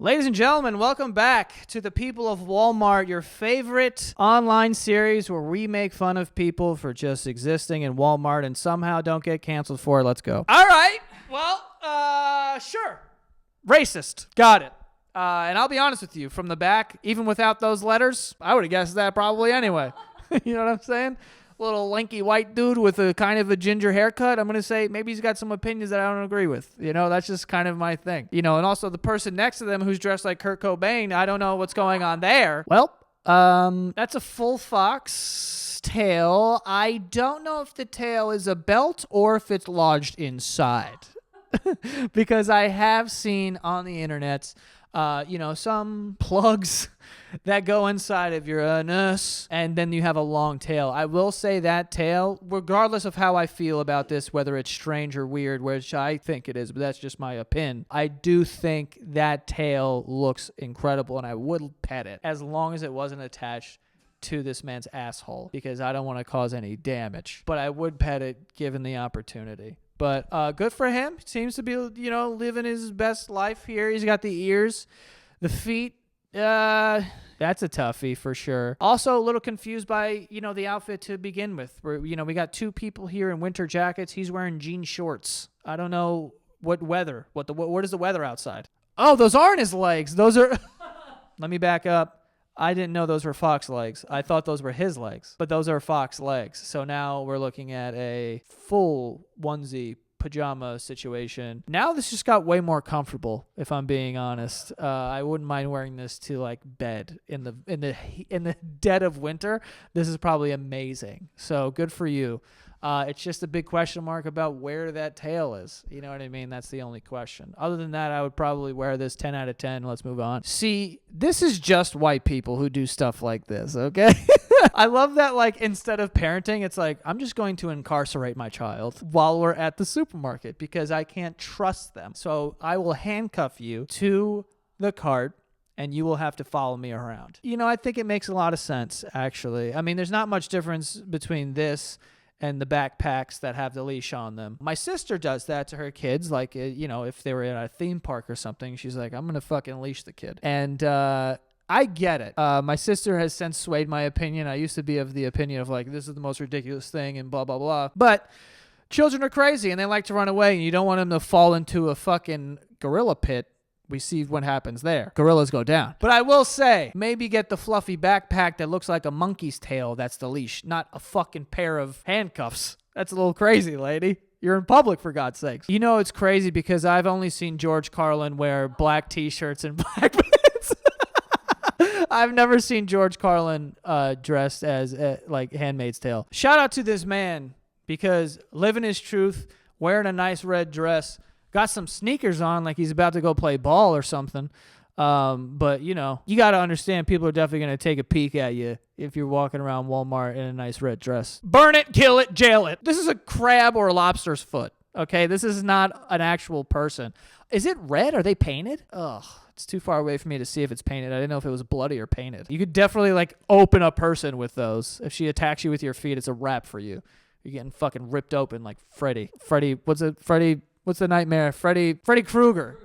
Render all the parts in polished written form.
Ladies and gentlemen, welcome back to the People of Walmart, your favorite online series where we make fun of people for just existing in Walmart and somehow don't get canceled for it. Let's go. All right. Well, sure. Racist. Got it. And I'll be honest with you, from the back, even without those letters, I would have guessed that probably anyway. You know what I'm saying? Little lanky white dude with a kind of a ginger haircut. I'm going to say maybe he's got some opinions that I don't agree with. You know, that's just kind of my thing. You know, and also the person next to them who's dressed like Kurt Cobain, I don't know what's going on there. Well, that's a full fox tail. I don't know if the tail is a belt or if it's lodged inside. Because I have seen on the internet, some plugs that go inside of your anus, and then you have a long tail. I will say that tail, regardless of how I feel about this, whether it's strange or weird, which I think it is, but that's just my opinion, I do think that tail looks incredible, and I would pet it as long as it wasn't attached to this man's asshole, because I don't want to cause any damage. But I would pet it given the opportunity. But good for him. Seems to be, living his best life here. He's got the ears, the feet. That's a toughie for sure. Also a little confused by, the outfit to begin with. Where, we got two people here in winter jackets. He's wearing jean shorts. I don't know what weather. What is the weather outside? Oh, those aren't his legs. Those are... Let me back up. I didn't know those were fox legs. I thought those were his legs, but those are fox legs. So now we're looking at a full onesie pajama situation. Now this just got way more comfortable, if I'm being honest. I wouldn't mind wearing this to like bed in the dead of winter. This is probably amazing. So good for you. It's just a big question mark about where that tail is. You know what I mean? That's the only question. Other than that, I would probably wear this 10 out of 10. Let's move on. See, this is just white people who do stuff like this, okay? I love that, like, instead of parenting, it's like, I'm just going to incarcerate my child while we're at the supermarket because I can't trust them. So I will handcuff you to the cart, and you will have to follow me around. I think it makes a lot of sense, actually. I mean, there's not much difference between this and the backpacks that have the leash on them. My sister does that to her kids, like, if they were at a theme park or something, she's like, I'm going to fucking leash the kid. And I get it. My sister has since swayed my opinion. I used to be of the opinion of, like, this is the most ridiculous thing and blah, blah, blah. But children are crazy, and they like to run away, and you don't want them to fall into a fucking gorilla pit. We see what happens there. Gorillas go down. But I will say, maybe get the fluffy backpack that looks like a monkey's tail. That's the leash, not a fucking pair of handcuffs. That's a little crazy, lady. You're in public, for God's sakes. It's crazy because I've only seen George Carlin wear black T-shirts and black pants. I've never seen George Carlin dressed as like Handmaid's Tale. Shout out to this man because living his truth, wearing a nice red dress, got some sneakers on like he's about to go play ball or something. But, you got to understand people are definitely going to take a peek at you if you're walking around Walmart in a nice red dress. Burn it, kill it, jail it. This is a crab or a lobster's foot, okay? This is not an actual person. Is it red? Are they painted? Ugh, it's too far away for me to see if it's painted. I didn't know if it was bloody or painted. You could definitely, like, open a person with those. If she attacks you with your feet, it's a wrap for you. You're getting fucking ripped open like Freddy. What's the nightmare? Freddy Krueger.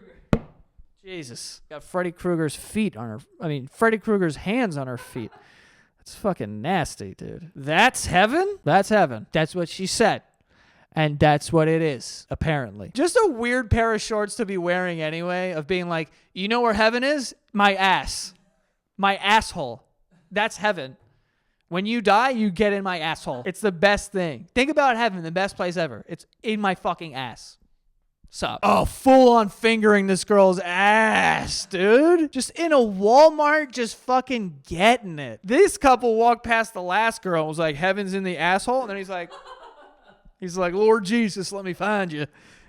Jesus. Got Freddy Krueger's Freddy Krueger's hands on her feet. That's fucking nasty, dude. That's heaven? That's heaven. That's what she said. And that's what it is, apparently. Just a weird pair of shorts to be wearing anyway, of being like, you know where heaven is? My ass. My asshole. That's heaven. When you die, you get in my asshole. It's the best thing. Think about heaven, the best place ever. It's in my fucking ass. Sup? Oh, full on fingering this girl's ass, dude. Just in a Walmart, just fucking getting it. This couple walked past the last girl and was like, heaven's in the asshole. And then he's like, Lord Jesus, let me find you.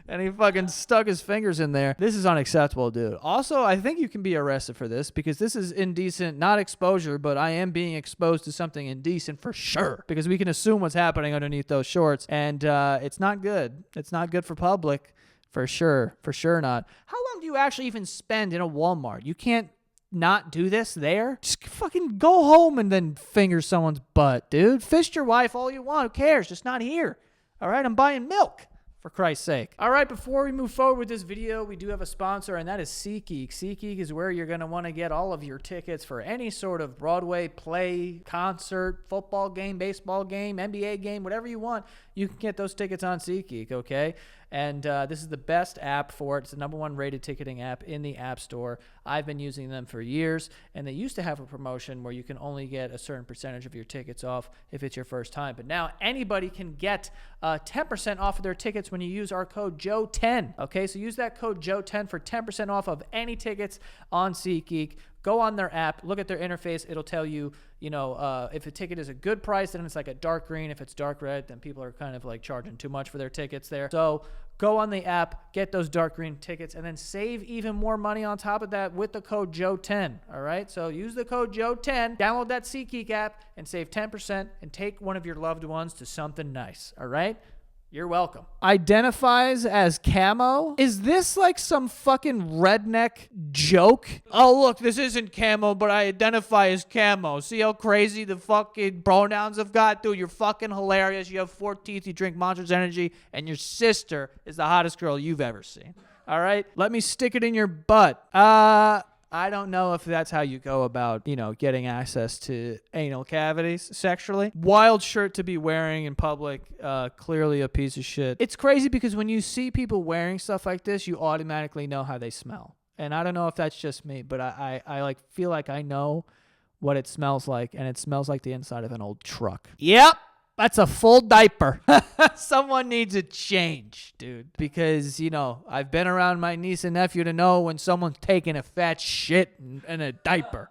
And he fucking stuck his fingers in there. This is unacceptable, dude. Also, I think you can be arrested for this because this is indecent, not exposure, but I am being exposed to something indecent for sure because we can assume what's happening underneath those shorts. And it's not good. It's not good for public. For sure. For sure not. How long do you actually even spend in a Walmart? You can't not do this there? Just fucking go home and then finger someone's butt, dude. Fist your wife all you want. Who cares? Just not here. All right? I'm buying milk. For Christ's sake. All right, before we move forward with this video, we do have a sponsor, and that is SeatGeek. SeatGeek is where you're going to want to get all of your tickets for any sort of Broadway play, concert, football game, baseball game, NBA game, whatever you want. You can get those tickets on SeatGeek, okay? And this is the best app for it. It's the #1 rated ticketing app in the App Store. I've been using them for years, and they used to have a promotion where you can only get a certain percentage of your tickets off if it's your first time. But now anybody can get 10% off of their tickets when you use our code JOE10. Okay, so use that code JOE10 for 10% off of any tickets on SeatGeek. Go on their app, look at their interface. It'll tell you, if a ticket is a good price, then it's like a dark green. If it's dark red, then people are kind of like charging too much for their tickets there. So go on the app, get those dark green tickets, and then save even more money on top of that with the code JOE10. All right, so use the code JOE10, download that SeatGeek app, and save 10% and take one of your loved ones to something nice. All right? You're welcome. Identifies as camo? Is this like some fucking redneck joke? Oh, look, this isn't camo, but I identify as camo. See how crazy the fucking pronouns have got? Dude, you're fucking hilarious. You have 4 teeth, you drink Monster's Energy, and your sister is the hottest girl you've ever seen. All right? Let me stick it in your butt. I don't know if that's how you go about, getting access to anal cavities sexually. Wild shirt to be wearing in public. Clearly a piece of shit. It's crazy because when you see people wearing stuff like this, you automatically know how they smell. And I don't know if that's just me, but I feel like I know what it smells like, and it smells like the inside of an old truck. Yep. That's a full diaper. Someone needs a change, dude. Because, I've been around my niece and nephew to know when someone's taking a fat shit in a diaper.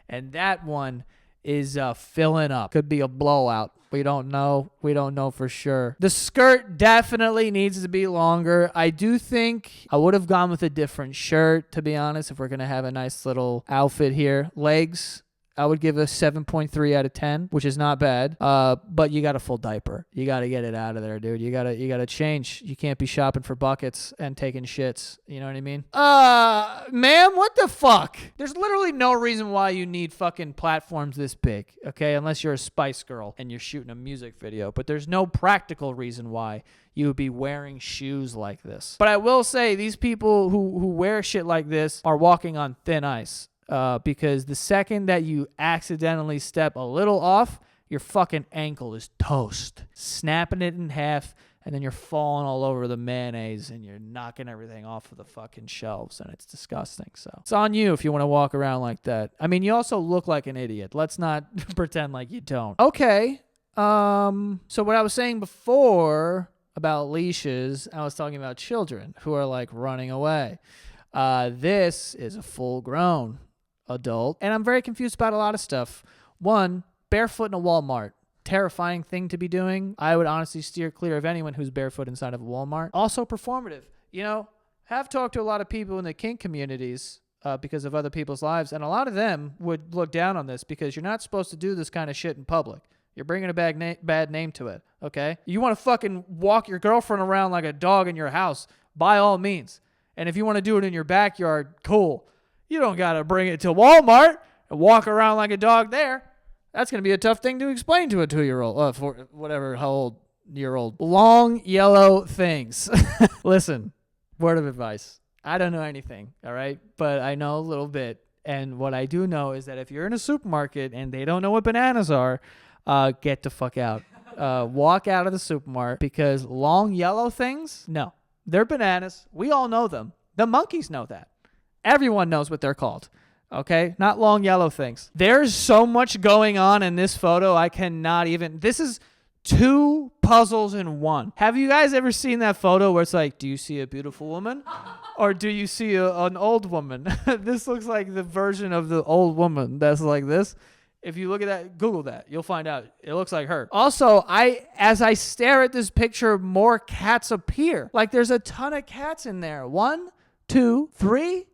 And that one is filling up. Could be a blowout. We don't know. We don't know for sure. The skirt definitely needs to be longer. I do think I would have gone with a different shirt, to be honest, if we're going to have a nice little outfit here. Legs, I would give a 7.3 out of 10, which is not bad. But you got a full diaper. You got to get it out of there, dude. You got to change. You can't be shopping for buckets and taking shits. You know what I mean? Ma'am, what the fuck? There's literally no reason why you need fucking platforms this big, okay? Unless you're a Spice Girl and you're shooting a music video. But there's no practical reason why you would be wearing shoes like this. But I will say these people who wear shit like this are walking on thin ice. Because the second that you accidentally step a little off, your fucking ankle is toast. Snapping it in half, and then you're falling all over the mayonnaise, and you're knocking everything off of the fucking shelves, and it's disgusting. So it's on you if you want to walk around like that. I mean, you also look like an idiot. Let's not pretend like you don't. Okay. So what I was saying before about leashes, I was talking about children who are like running away. This is a full-grown adult, and I'm very confused about a lot of stuff. One, barefoot in a Walmart. Terrifying thing to be doing. I would honestly steer clear of anyone who's barefoot inside of a Walmart. Also performative. Have talked to a lot of people in the kink communities because of other people's lives, and a lot of them would look down on this because you're not supposed to do this kind of shit in public. You're bringing a bad name to it, okay? You want to fucking walk your girlfriend around like a dog in your house, by all means. And if you want to do it in your backyard, cool. You don't got to bring it to Walmart and walk around like a dog there. That's going to be a tough thing to explain to a 2-year-old, for whatever, how old year old. Long yellow things. Listen, word of advice. I don't know anything, all right? But I know a little bit. And what I do know is that if you're in a supermarket and they don't know what bananas are, get the fuck out. Walk out of the supermarket, because long yellow things, no. They're bananas. We all know them. The monkeys know that. Everyone knows what they're called. Okay? Not long yellow things. There's so much going on in this photo. I cannot even. This is 2 puzzles in one. Have you guys ever seen that photo where it's like, do you see a beautiful woman? Or do you see an old woman? This looks like the version of the old woman that's like this. If you look at that, Google that. You'll find out. It looks like her. Also, as I stare at this picture, more cats appear. Like there's a ton of cats in there. 1, 2, 3.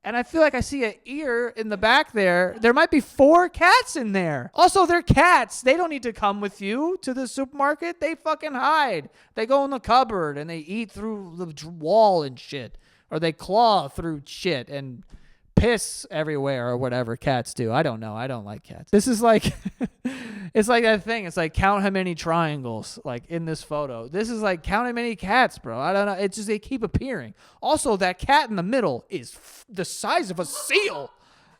And I feel like I see an ear in the back there. There might be 4 cats in there. Also, they're cats. They don't need to come with you to the supermarket. They fucking hide. They go in the cupboard and they eat through the wall and shit. Or they claw through shit and piss everywhere or whatever cats do. I don't know. I don't like cats. This is like, It's like that thing. It's like count how many triangles like in this photo. This is like count how many cats, bro. I don't know. It's just they keep appearing. Also, that cat in the middle is the size of a seal.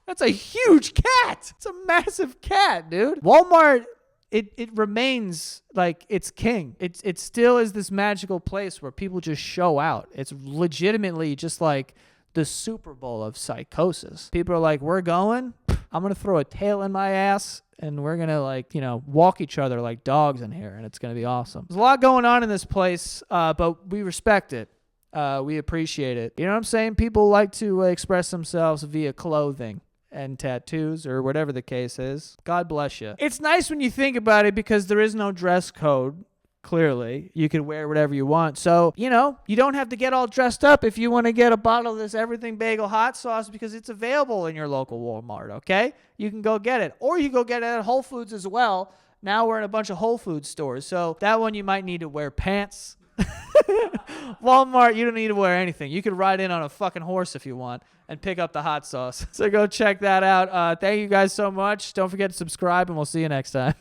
That's a huge cat. It's a massive cat, dude. Walmart, it remains like it's king. It still is this magical place where people just show out. It's legitimately just like the Super Bowl of psychosis. People are like, we're going. I'm going to throw a tail in my ass and we're going to like, walk each other like dogs in here and it's going to be awesome. There's a lot going on in this place, but we respect it. We appreciate it. You know what I'm saying? People like to express themselves via clothing and tattoos or whatever the case is. God bless you. It's nice when you think about it because there is no dress code. Clearly, you can wear whatever you want. So, you don't have to get all dressed up if you want to get a bottle of this Everything Bagel hot sauce because it's available in your local Walmart, okay? You can go get it. Or you go get it at Whole Foods as well. Now we're in a bunch of Whole Foods stores. So that one you might need to wear pants. Walmart, you don't need to wear anything. You could ride in on a fucking horse if you want and pick up the hot sauce. So go check that out. Thank you guys so much. Don't forget to subscribe and we'll see you next time.